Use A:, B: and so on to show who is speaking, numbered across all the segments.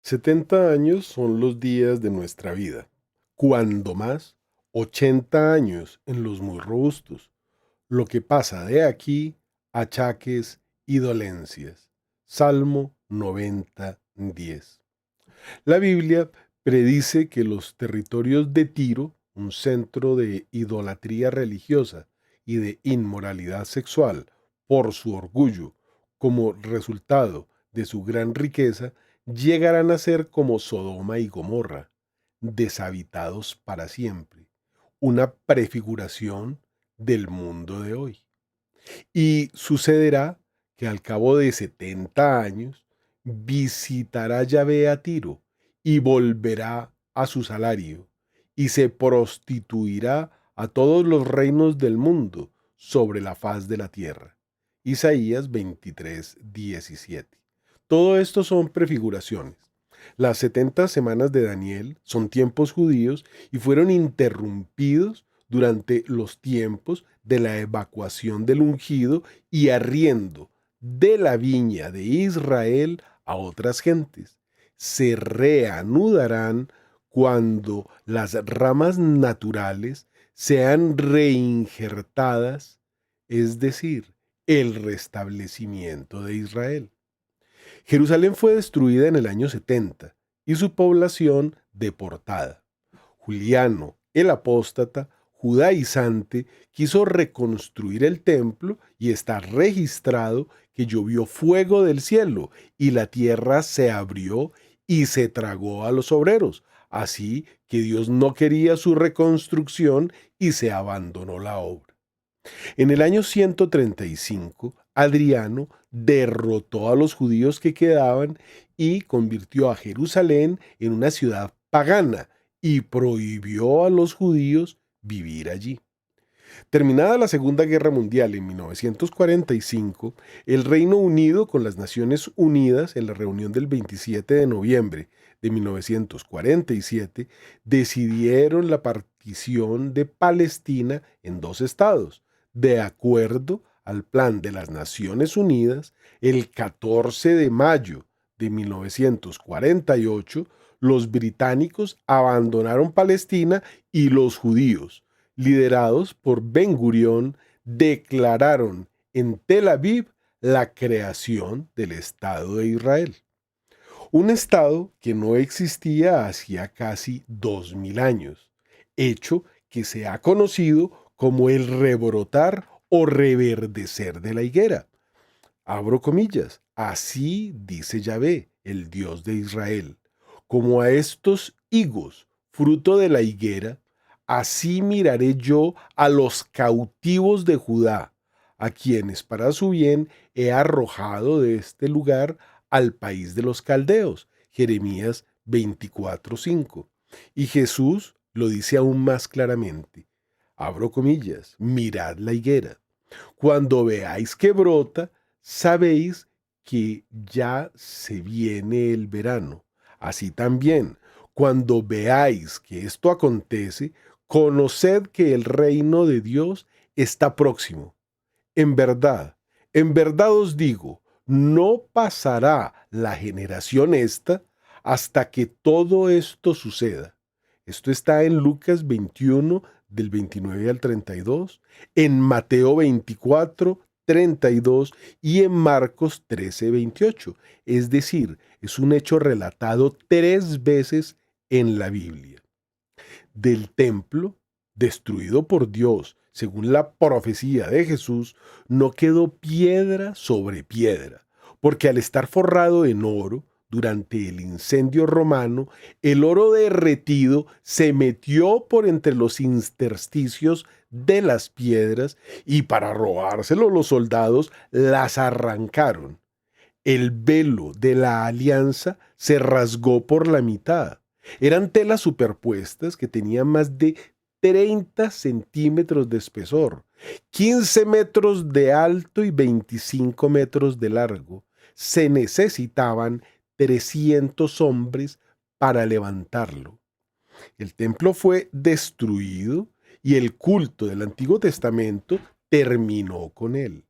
A: 70 años son los días de nuestra vida, cuando más 80 años en los muy robustos, lo que pasa de aquí, achaques y dolencias. Salmo 90:10. La Biblia predice que los territorios de Tiro, un centro de idolatría religiosa y de inmoralidad sexual por su orgullo, como resultado de su gran riqueza, llegarán a ser como Sodoma y Gomorra, deshabitados para siempre, una prefiguración del mundo de hoy. Y sucederá que al cabo de 70 años visitará Yahvé a Tiro y volverá a su salario y se prostituirá a todos los reinos del mundo sobre la faz de la tierra. Isaías 23:17. Todo esto son prefiguraciones. Las 70 semanas de Daniel son tiempos judíos y fueron interrumpidos durante los tiempos de la evacuación del ungido y arriendo de la viña de Israel a otras gentes. Se reanudarán cuando las ramas naturales sean reinjertadas, es decir, el restablecimiento de Israel. Jerusalén fue destruida en el año 70 y su población deportada. Juliano, el apóstata, judaizante, quiso reconstruir el templo y está registrado que llovió fuego del cielo y la tierra se abrió y se tragó a los obreros. Así que Dios no quería su reconstrucción y se abandonó la obra. En el año 135, Adriano derrotó a los judíos que quedaban y convirtió a Jerusalén en una ciudad pagana y prohibió a los judíos vivir allí. Terminada la Segunda Guerra Mundial en 1945, el Reino Unido con las Naciones Unidas en la reunión del 27 de noviembre de 1947 decidieron la partición de Palestina en dos estados, de acuerdo al plan de las Naciones Unidas. El 14 de mayo de 1948, los británicos abandonaron Palestina y los judíos, liderados por Ben Gurión, declararon en Tel Aviv la creación del Estado de Israel. Un Estado que no existía hacía casi 2000 años, hecho que se ha conocido como el rebrotar o reverdecer de la higuera. Abro comillas, así dice Yahvé, el Dios de Israel, como a estos higos, fruto de la higuera, así miraré yo a los cautivos de Judá, a quienes para su bien he arrojado de este lugar al país de los caldeos. Jeremías 24:5. Y Jesús lo dice aún más claramente. Abro comillas, mirad la higuera. Cuando veáis que brota, sabéis que ya se viene el verano. Así también, cuando veáis que esto acontece, conoced que el reino de Dios está próximo. En verdad os digo, no pasará la generación esta hasta que todo esto suceda. Esto está en Lucas 21, del 29 al 32, en Mateo 24, 32 y en Marcos 13, 28. Es decir, es un hecho relatado 3 veces en la Biblia. Del templo, destruido por Dios, según la profecía de Jesús, no quedó piedra sobre piedra, porque al estar forrado en oro, durante el incendio romano, el oro derretido se metió por entre los intersticios de las piedras y para robárselo los soldados las arrancaron. El velo de la alianza se rasgó por la mitad. Eran telas superpuestas que tenían más de 30 centímetros de espesor, 15 metros de alto y 25 metros de largo. Se necesitaban 300 hombres para levantarlo. El templo fue destruido y el culto del Antiguo Testamento terminó con él.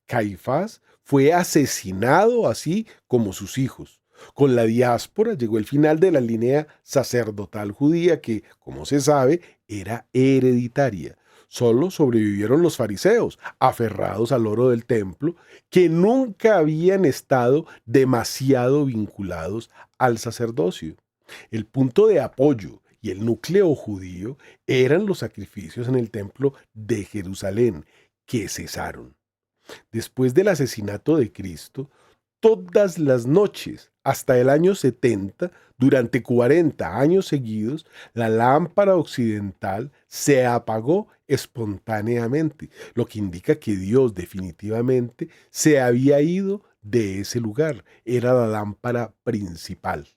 A: Caifás fue asesinado así como sus hijos. Con la diáspora llegó el final de la línea sacerdotal judía que, como se sabe, era hereditaria. Solo sobrevivieron los fariseos, aferrados al oro del templo, que nunca habían estado demasiado vinculados al sacerdocio. El punto de apoyo y el núcleo judío eran los sacrificios en el templo de Jerusalén, que cesaron. Después del asesinato de Cristo, todas las noches, hasta el año 70, durante 40 años seguidos, la lámpara occidental se apagó espontáneamente, lo que indica que Dios definitivamente se había ido de ese lugar. Era la lámpara principal.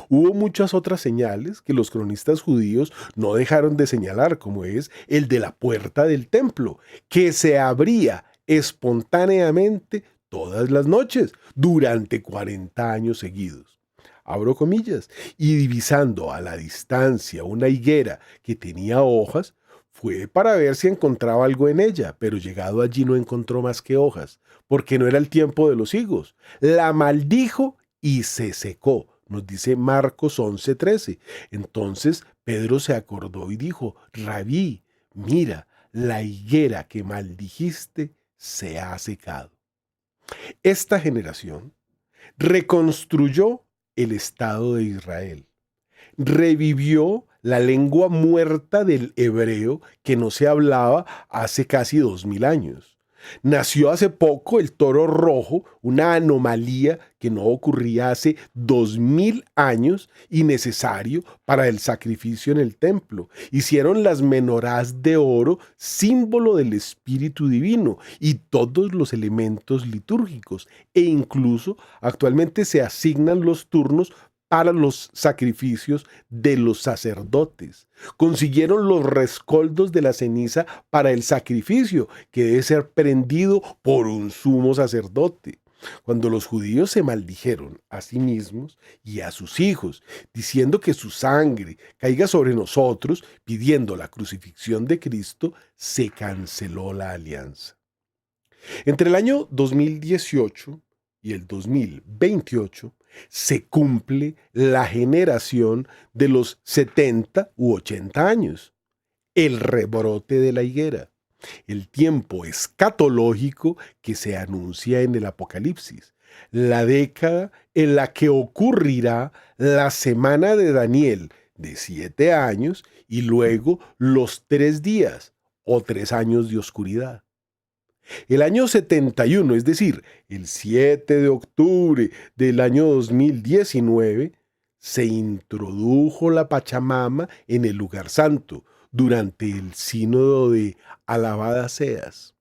A: Hubo muchas otras señales que los cronistas judíos no dejaron de señalar, como es el de la puerta del templo, que se abría espontáneamente todas las noches durante 40 años seguidos. Abro comillas, y divisando a la distancia una higuera que tenía hojas, fue para ver si encontraba algo en ella, pero llegado allí no encontró más que hojas, porque no era el tiempo de los higos. La maldijo y se secó, nos dice Marcos 11:13. Entonces Pedro se acordó y dijo: Rabí, mira, la higuera que maldijiste se ha secado. Esta generación reconstruyó el Estado de Israel, revivió la lengua muerta del hebreo que no se hablaba hace casi 2000 años. Nació hace poco el toro rojo, una anomalía que no ocurría hace 2000 años y necesario para el sacrificio en el templo. Hicieron las menorás de oro, símbolo del Espíritu Divino, y todos los elementos litúrgicos, e incluso actualmente se asignan los turnos para los sacrificios de los sacerdotes. Consiguieron los rescoldos de la ceniza para el sacrificio, que debe ser prendido por un sumo sacerdote. Cuando los judíos se maldijeron a sí mismos y a sus hijos, diciendo que su sangre caiga sobre nosotros, pidiendo la crucifixión de Cristo, se canceló la alianza. Entre el año 2018 y el 2028, se cumple la generación de los 70 u 80 años, el rebrote de la higuera, el tiempo escatológico que se anuncia en el Apocalipsis, la década en la que ocurrirá la semana de Daniel de 7 años y luego los 3 días o 3 años de oscuridad. El año 71, es decir, el 7 de octubre del año 2019, se introdujo la Pachamama en el lugar santo durante el sínodo de Alabada seas.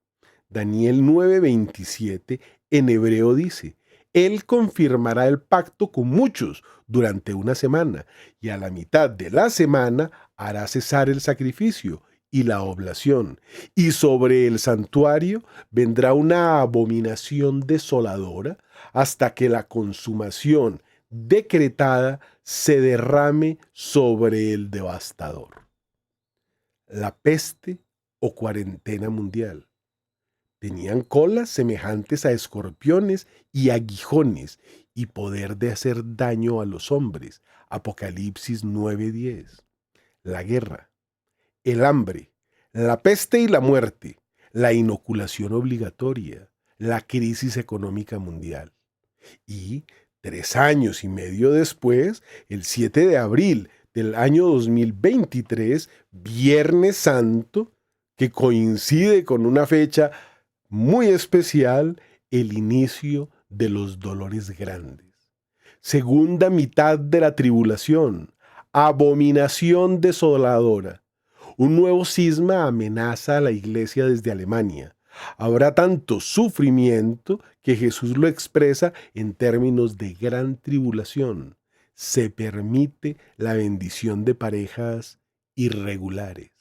A: Daniel 9:27 en hebreo dice: Él confirmará el pacto con muchos durante una semana, y a la mitad de la semana hará cesar el sacrificio y la oblación, y sobre el santuario vendrá una abominación desoladora hasta que la consumación decretada se derrame sobre el devastador. La peste o cuarentena mundial. Tenían colas semejantes a escorpiones y aguijones y poder de hacer daño a los hombres. Apocalipsis 9:10. La guerra, el hambre, la peste y la muerte, la inoculación obligatoria, la crisis económica mundial. Y 3 años y medio después, el 7 de abril del año 2023, Viernes Santo, que coincide con una fecha muy especial, el inicio de los dolores grandes. Segunda mitad de la tribulación, abominación desoladora. Un nuevo cisma amenaza a la iglesia desde Alemania. Habrá tanto sufrimiento que Jesús lo expresa en términos de gran tribulación. Se permite la bendición de parejas irregulares.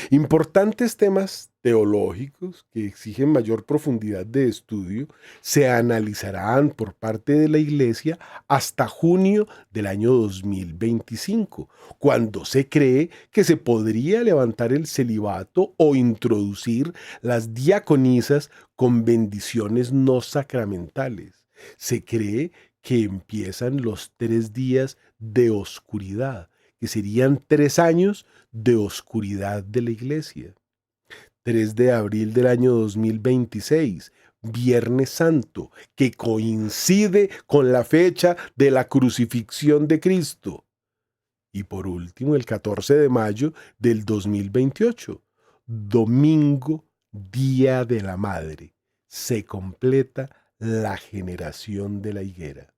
A: Importantes temas teológicos que exigen mayor profundidad de estudio se analizarán por parte de la Iglesia hasta junio del año 2025, cuando se cree que se podría levantar el celibato o introducir las diaconisas con bendiciones no sacramentales. Se cree que empiezan los 3 días de oscuridad, que serían 3 años de oscuridad de la iglesia. 3 de abril del año 2026, Viernes Santo, que coincide con la fecha de la crucifixión de Cristo. Y por último, el 14 de mayo del 2028, domingo, Día de la Madre. Se completa la generación de la higuera.